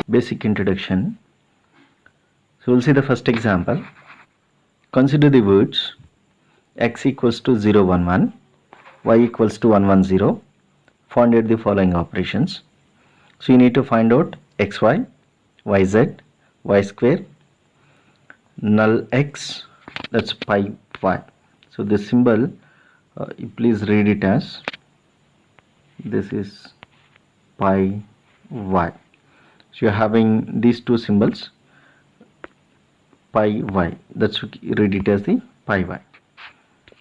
Basic introduction. So we'll see the first example. Consider the words x equals to 0, 1, 1, y equals to 1, 1, 0. Find the following operations. So you need to find out xy, yz, y square, null x, that's pi y. So this symbol, please read it as, this is pi y. So you're having these two symbols, pi y, that's read it as the pi y.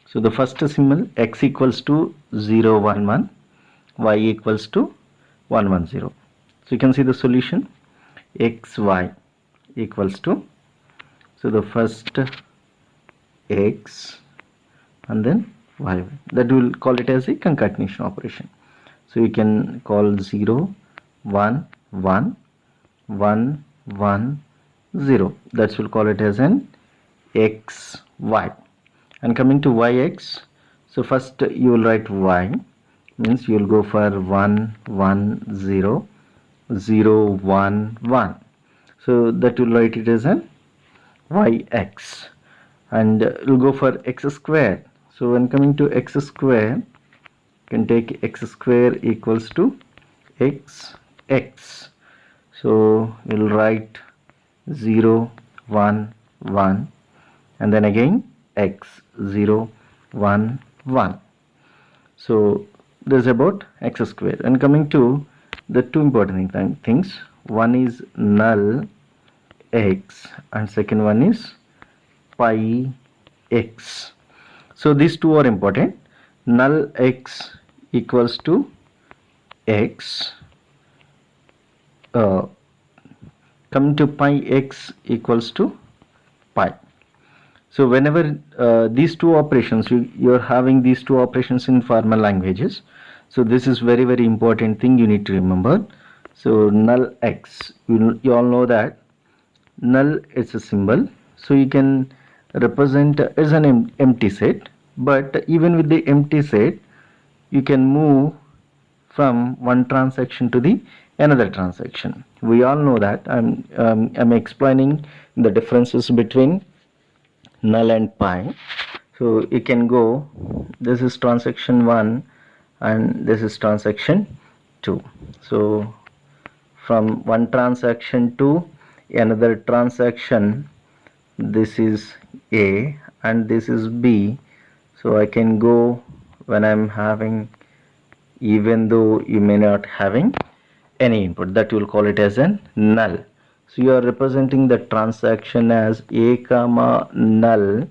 So the first symbol x equals to 0, 1, 1, y equals to 1, 1, 0. So you can see the solution, xy equals to, so the first x and then y, that we'll call it as a concatenation operation. So you can call 0, 1, 1, 1, 1, 0, that will call it as an xy. And coming to yx, so first you will write y, means you will go for 1, 1, 0, 0, 1, 1. So that will write it as an yx. And you'll go for x square. So when coming to x square, you can take x square equals to x. So you'll write 0, 1, 1, and then again x, 0, 1, 1. So this is about x square. And coming to the two important things, one is null x and second one is pi x. So these two are important. Null x equals to x, coming to pi x equals to pi. So whenever these two operations, you're having these two operations in formal languages, so this is very important thing you need to remember. So null x, you all know that null is a symbol, so you can represent as an empty set, but even with the empty set you can move from one transaction to the another transaction. We all know that. I'm explaining the differences between null and pi. So you can go, this is transaction 1 and this is transaction 2. So from one transaction to another transaction, this is A and this is B. So I can go when I'm having, even though you may not having any input, that you will call it as a null. So you are representing the transaction as A comma null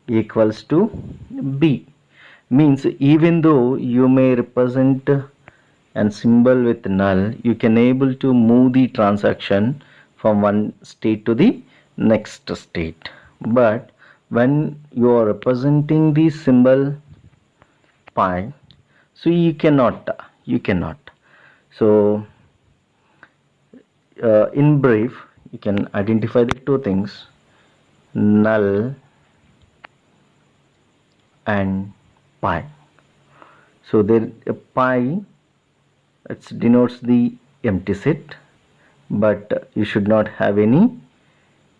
equals to B. Means even though you may represent a symbol with null, you can able to move the transaction from one state to the next state. But when you are representing the symbol pi, so you cannot. So in brief, you can identify the two things, null and pi. So there pi, it denotes the empty set, but you should not have any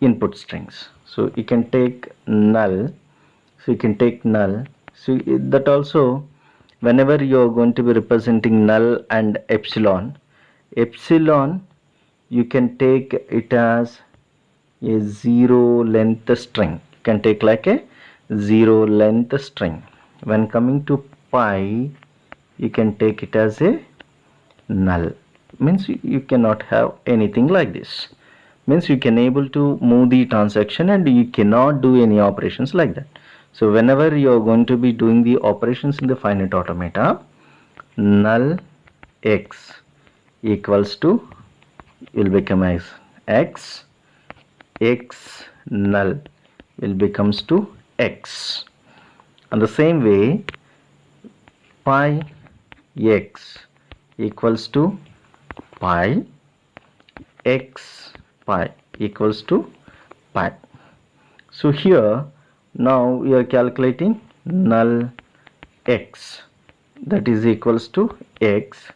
input strings. So you can take null. So that also, whenever you are going to be representing null and epsilon, you can take it as a 0 length string. You can take like a 0 length string. When coming to pi, you can take it as a null. Means you cannot have anything like this. Means you can able to move the transaction and you cannot do any operations like that. So whenever you are going to be doing the operations in the finite automata, null x equals to, will become as x null will becomes to x. And the same way, pi x equals to pi, x pi equals to pi. So here now we are calculating null x. that is equals to x.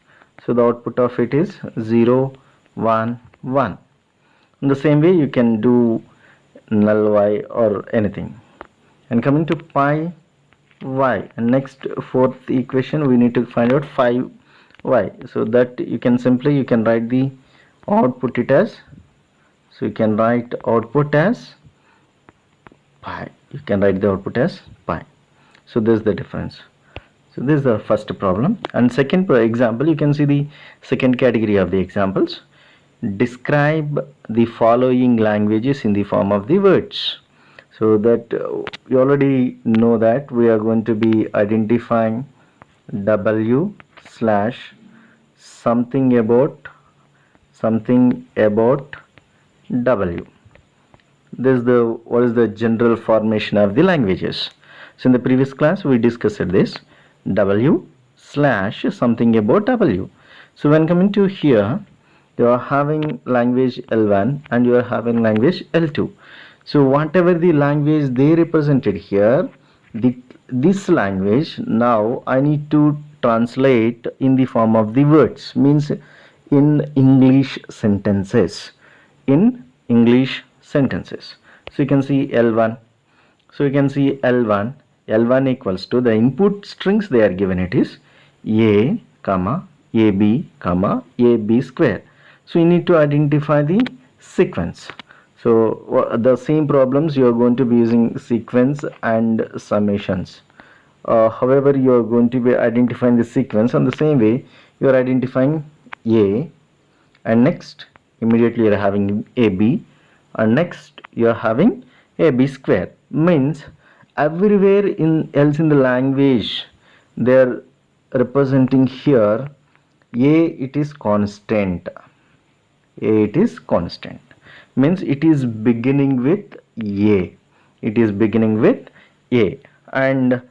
So the output of it is 0, 1, 1. In the same way you can do null y or anything. And coming to pi y, and next fourth equation we need to find out phi y. So that you can write the output it as, so you can write output as pi. You can write the output as pi. So this is the difference. So this is the first problem. And second example, you can see the second category of the examples. Describe the following languages in the form of the words. So that you already know that we are going to be identifying W slash something about W. This is what is the general formation of the languages. So in the previous class we discussed this, W slash something about W. So when coming to here, you are having language L1 and you are having language L2. So whatever the language they represented here, this language now I need to translate in the form of the words, means in English sentences. In English sentences. So you can see L1. So you can see L1 equals to the input strings they are given, it is A, comma, AB, comma, AB square. So you need to identify the sequence. So the same problems you are going to be using sequence and summations. However, you are going to be identifying the sequence on the same way you are identifying A, and next immediately you are having AB, and next you are having AB square. Means everywhere else in the language they are representing here A, it is constant. A, it is constant, means it is beginning with A. It is beginning with A, and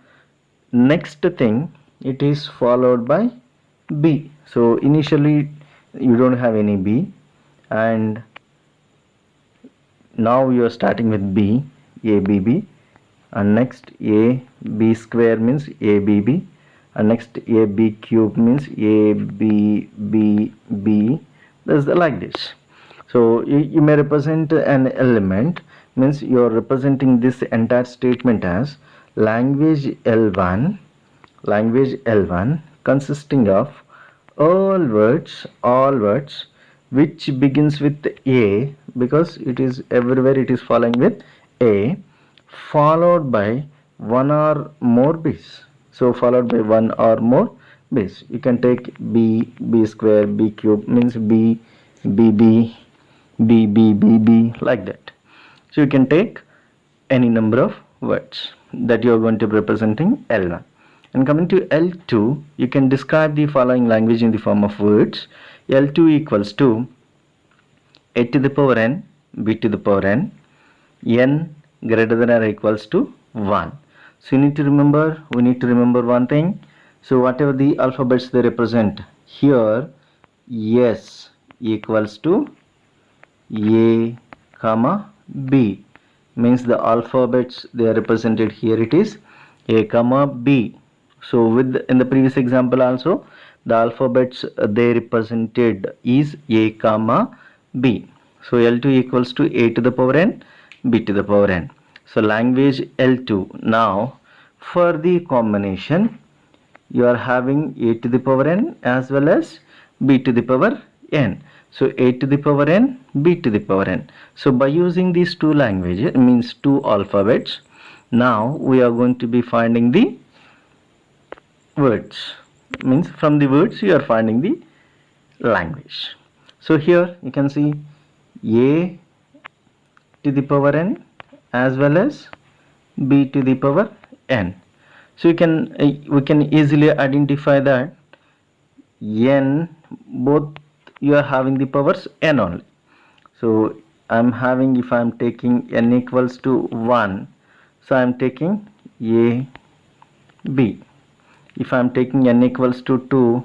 next thing it is followed by B. So initially you don't have any B, and now you are starting with B, ABB, and next AB square means ABB, and next AB cube means ABBB. That's like this. So you may represent an element, means you are representing this entire statement as language L1 consisting of all words which begins with A, because it is everywhere it is following with A, followed by one or more B's. So followed by one or more B's. You can take B square, B cube means B, BB, BB, like that. So you can take any number of words that you are going to be representing L1. And coming to L2, you can describe the following language in the form of words. L2 equals to A to the power n, B to the power n greater than or equals to 1. So we need to remember one thing. So whatever the alphabets they represent here, S equals to A, comma, B, means the alphabets they are represented here, it is A, comma, B. So in the previous example also, the alphabets they represented is A, comma, B. So L2 equals to A to the power n, B to the power n. So language L2. Now for the combination, you are having A to the power n as well as B to the power n. So A to the power n, B to the power n. So by using these two languages, means two alphabets, now we are going to be finding the words. Means from the words you are finding the language. So here you can see A to the power n as well as B to the power n. So we can easily identify that n, both you are having the powers n only. So I'm having, if I'm taking n equals to 1, so I'm taking A, B. If I'm taking n equals to 2,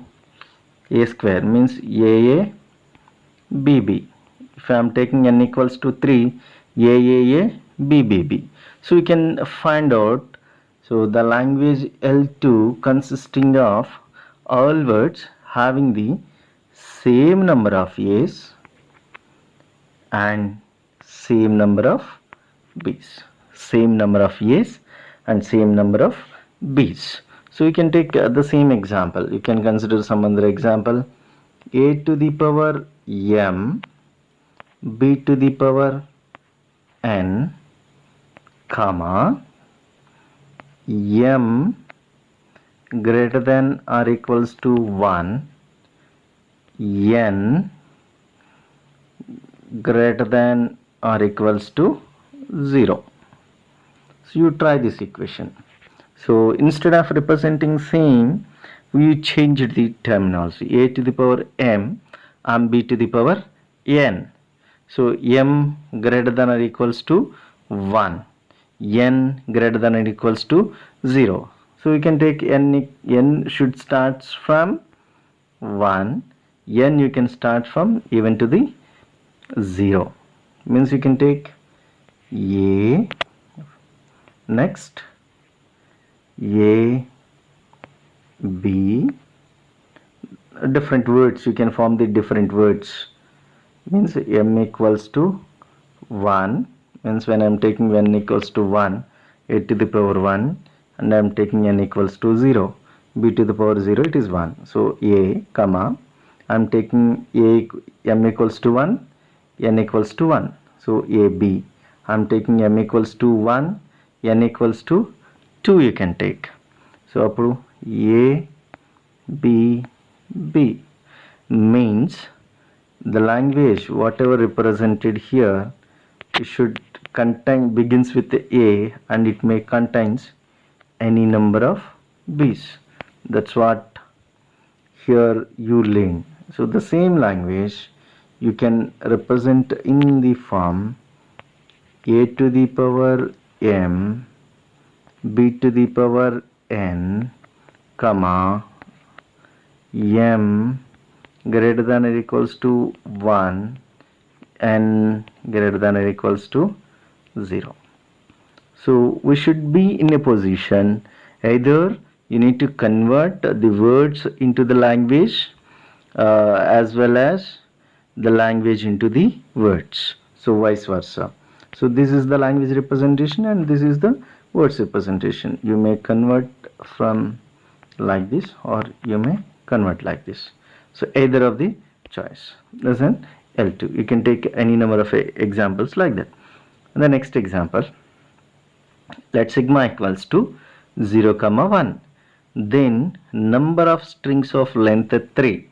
A square means AA, BB. If I'm taking n equals to 3, AAA, BBB. So we can find out So the language L2 consisting of all words having the same number of A's and same number of B's. Same number of A's and same number of B's. So you can take the same example. You can consider some other example. A to the power m, b to the power n, comma, m greater than or equals to 1, n greater than or equals to 0. So you try this equation. So instead of representing same, we changed the terminology. A to the power m and b to the power n. So m greater than or equals to 1, n greater than or equals to 0. So we can take n should start from 1, n you can start from even to the 0. Means you can take a, next a, b, different words you can form the different words. Means m equals to 1, means when I am taking n equals to 1, a to the power 1, and I am taking n equals to 0, b to the power 0, it is 1. So a, comma, I am taking m equals to 1, n equals to 1. So a, b, I am taking m equals to 1, n equals to 2 you can take. So approve a, b, b means the language whatever represented here, it should contain begins with a and it may contains any number of b's. That's what here you learn. So the same language you can represent in the form a to the power m, b to the power n, comma, m greater than or equals to 1, n greater than or equals to 0. So we should be in a position, either you need to convert the words into the language as well as the language into the words. So vice versa. So this is the language representation and this is the words representation. You may convert from like this or you may convert like this. So either of the choice. That's an L2. You can take any number of examples like that. And the next example, let sigma equals to 0, 1. Then number of strings of length 3.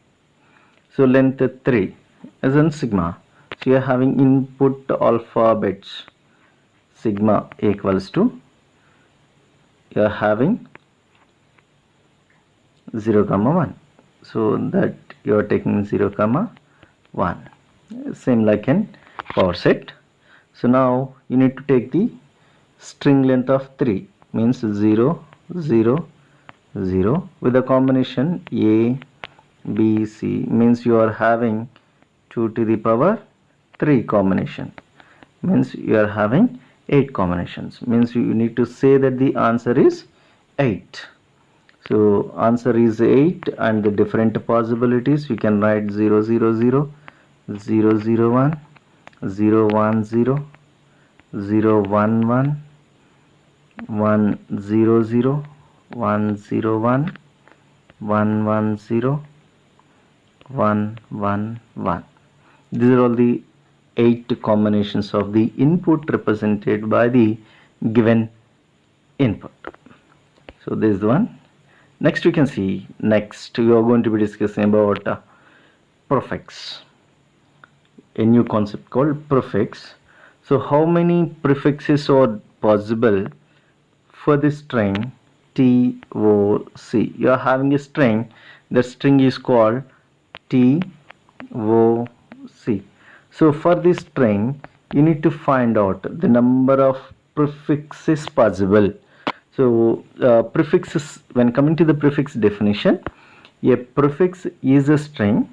So length 3 as in sigma. So you are having input alphabets. Sigma equals to, you are having 0, 1. So that you are taking 0, 1. Same like in power set. So now you need to take the string length of 3, means 0, 0, 0 with a combination A, B, C, means you are having 2 to the power 3 combination, means you are having 8 combinations, means you need to say that the answer is 8. So answer is 8 and the different possibilities you can write 0, 0, 0, 0, 0, 1, 0, 1, 0, 0, 1, 1, 1, 0, 0, 1, 0, 1, 1, 1, 0, 1, 1, 1. These are all the 8 combinations of the input represented by the given input. So this is the one. Next you can see, next we are going to be discussing about prefix, a new concept called prefix. So how many prefixes are possible for the string TOC? You are having a string, the string is called TOC. So for this string you need to find out the number of prefixes possible. So prefixes, when coming to the prefix definition, a prefix is a string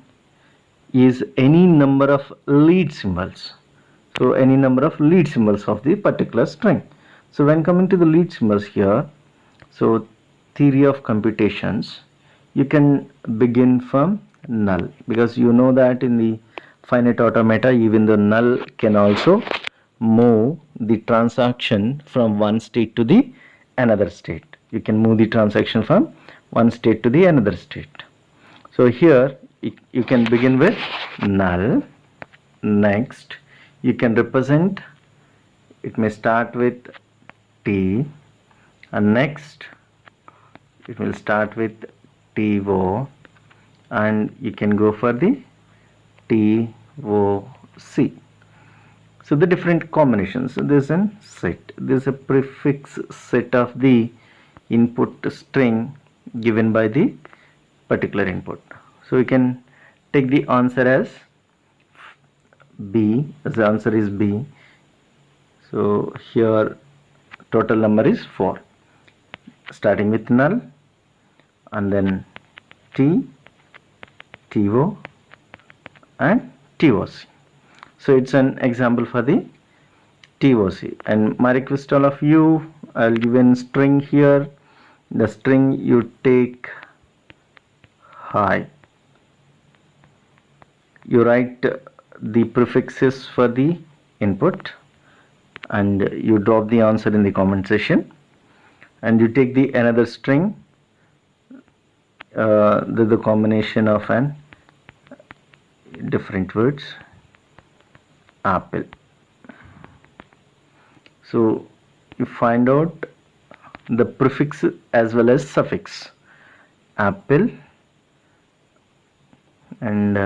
is any number of lead symbols. So any number of lead symbols of the particular string. So when coming to the lead symbols here, So theory of computations, you can begin from null, because you know that in the finite automata even the null can also move the transaction from one state to the another state. You can move the transaction from one state to the another state. So here you can begin with null. Next you can represent, it may start with t, and next it will start with TO, and you can go for the TOC. So the different combinations. So this is a set. This is a prefix set of the input string given by the particular input. So we can take the answer as B, as the answer is B. So here total number is 4, starting with null and then T, TO and TOC. So it's an example for the TOC. And my request all of you, I'll give a string here. The string you take hi. You write the prefixes for the input and you drop the answer in the comment section, and you take the another string, the combination of an different words, apple. So you find out the prefix as well as suffix apple, and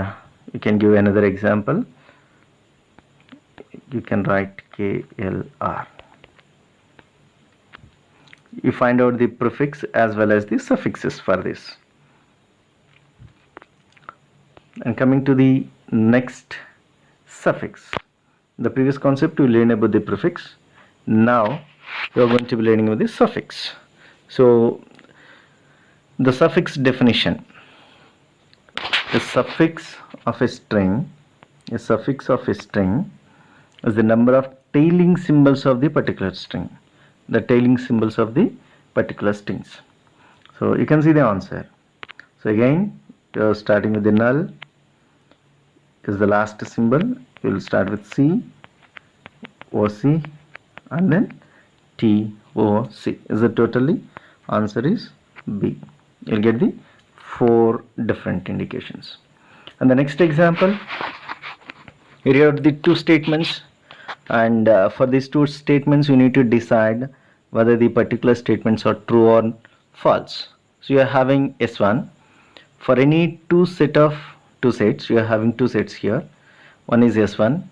you can give another example. You can write KLR. You find out the prefix as well as the suffixes for this. And coming to the next, suffix. The previous concept we learned about the prefix. Now we are going to be learning about the suffix. So the suffix definition. The suffix of a string is the number of tailing symbols of the particular string. The tailing symbols of the particular strings. So you can see the answer. So again, you are starting with the null is the last symbol. You will start with C, OC, and then TOC. Is it totally? Answer is B. You'll get the 4 different indications. And the next example, here are the 2 statements, and for these 2 statements you need to decide whether the particular statements are true or false. So you are having S1 for any 2 sets. You are having 2 sets here. One is S1,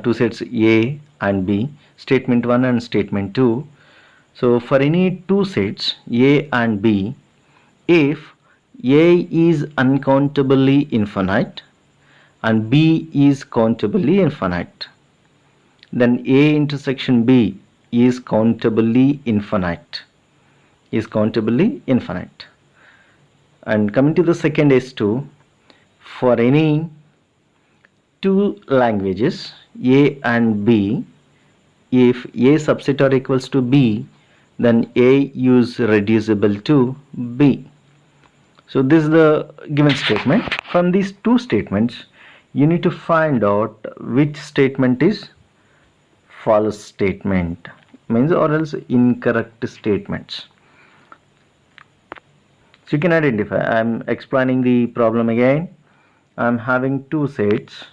2 sets A and B, statement 1 and statement 2. So for any 2 sets A and B, if A is uncountably infinite and B is countably infinite, then A intersection B is countably infinite. And coming to the second S2, for any 2 languages A and B, if A subset are equals to B, then A is reducible to B. So this is the given statement. From these 2 statements, you need to find out which statement is false statement, means or else incorrect statements. So you can identify. I am explaining the problem again. I am having 2 sets.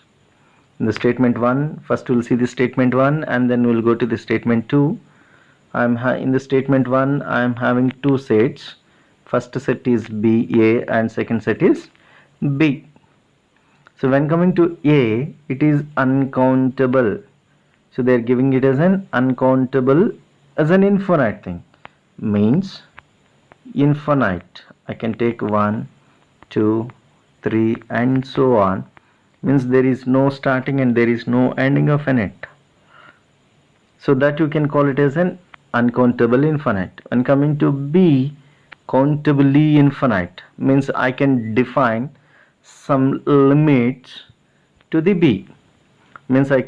In the statement 1, first we will see the statement 1 and then we will go to the statement 2. In the statement 1 I am having 2 sets. First set is A and second set is B. So when coming to A, it is uncountable. So they are giving it as an uncountable, as an infinite thing. Means infinite. I can take 1, 2, 3 and so on. Means there is no starting and there is no ending of an it. So that you can call it as an uncountable infinite. When coming to B, countably infinite, means I can define some limits to the B. Means I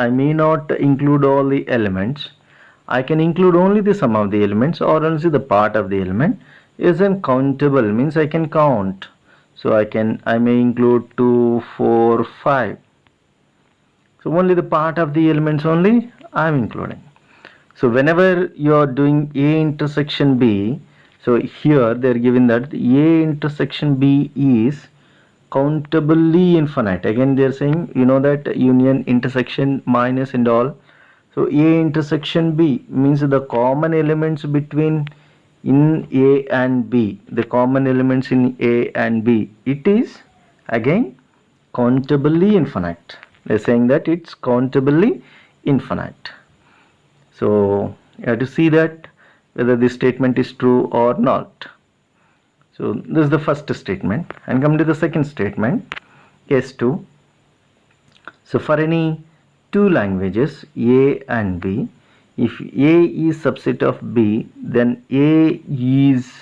may not include all the elements. I can include only the sum of the elements or only the part of the element. Is uncountable means I can count. So I may include 2, 4, 5. So only the part of the elements only I am including. So whenever you are doing A intersection B, so here they are given that A intersection B is countably infinite. Again they are saying, you know, that union, intersection, minus and all. So A intersection B means the common elements between in A and B, the common elements in A and B, it is again countably infinite. They are saying that it's countably infinite. So you have to see that whether this statement is true or not. So this is the first statement, and come to the second statement, S2. So for any two languages A and B, if A is subset of B, then A is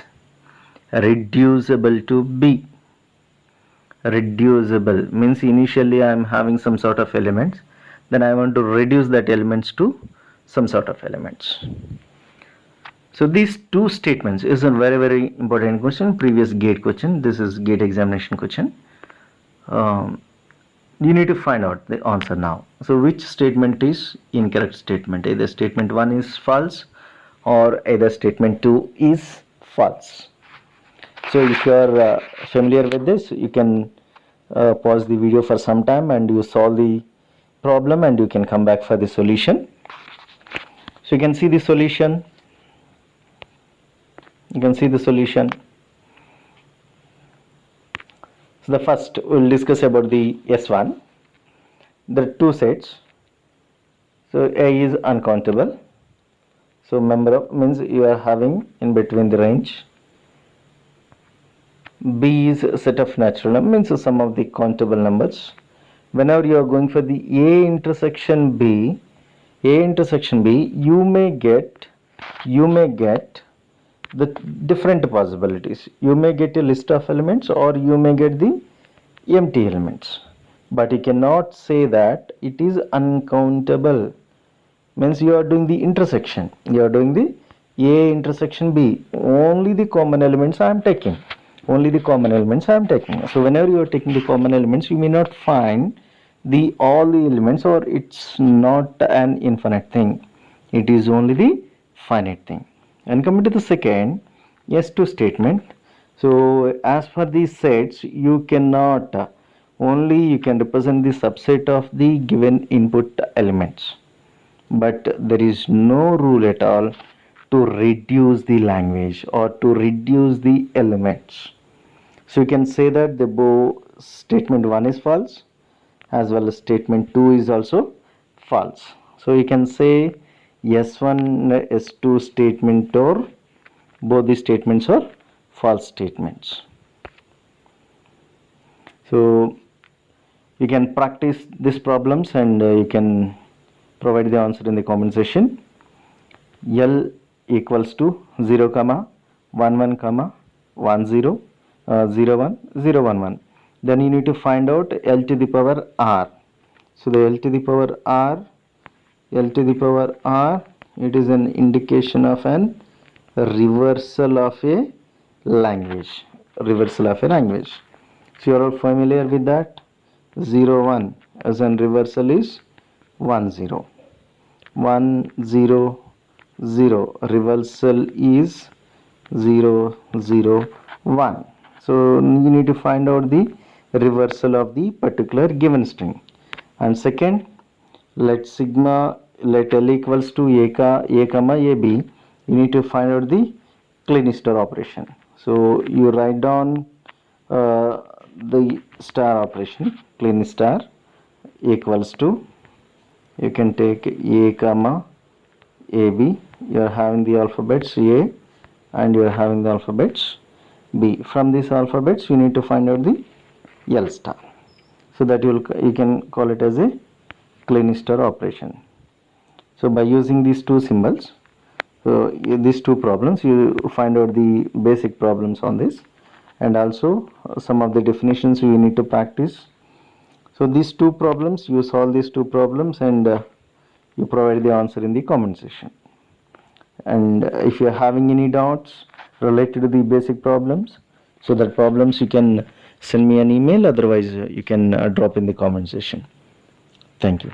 reducible to B. Reducible means initially I am having some sort of elements, then I want to reduce that elements to some sort of elements. So these two statements is a very, very important question, previous GATE question. This is GATE examination question. You need to find out the answer now. So which statement is incorrect statement? Either statement 1 is false or either statement 2 is false. So if you are familiar with this, you can pause the video for some time and you solve the problem and you can come back for the solution. So you can see the solution. You can see the solution. So the first we'll discuss about the S1. There are two sets. So A is uncountable. So member of means you are having in between the range. B is a set of natural numbers, means some of the countable numbers. Whenever you are going for the A intersection B, you may get the different possibilities. You may get a list of elements or you may get the empty elements, but you cannot say that it is uncountable. Means you are doing the intersection, you are doing the A intersection B, only the common elements I am taking, So whenever you are taking the common elements, you may not find all the elements, or it's not an infinite thing, it is only the finite thing. And coming to the second S2 statement, so as for these sets, you cannot only you can represent the subset of the given input elements, but there is no rule at all to reduce the language or to reduce the elements. So you can say that the both statement 1 is false as well as statement 2 is also false. So you can say S1, S2 statement or both the statements are false statements. So you can practice these problems and you can provide the answer in the comment section. L equals to 0, 1, 1, 1, 0, 0, 1, 0, 1, 1. Then you need to find out L to the power R. So the L to the power R, it is an indication of an reversal of a language. So you are all familiar with that. 0, 1 as an reversal is 1, 0. 1, 0, 0. Reversal is 0, 0, 1. So you need to find out the reversal of the particular given string. And second, let L equals to a comma ab, you need to find out the Kleene star operation. So you write down the star operation, Kleene star equals to, you can take a comma ab, you are having the alphabets A and you are having the alphabets B. From these alphabets you need to find out the L star. So that you can call it as a Kleene star operation. So by using these two symbols, so these two problems, you find out the basic problems on this, and also some of the definitions you need to practice. So these two problems, you solve these two problems and you provide the answer in the comment section. And if you're having any doubts related to the basic problems, so that problems you can send me an email, otherwise you can drop in the comment section. Thank you.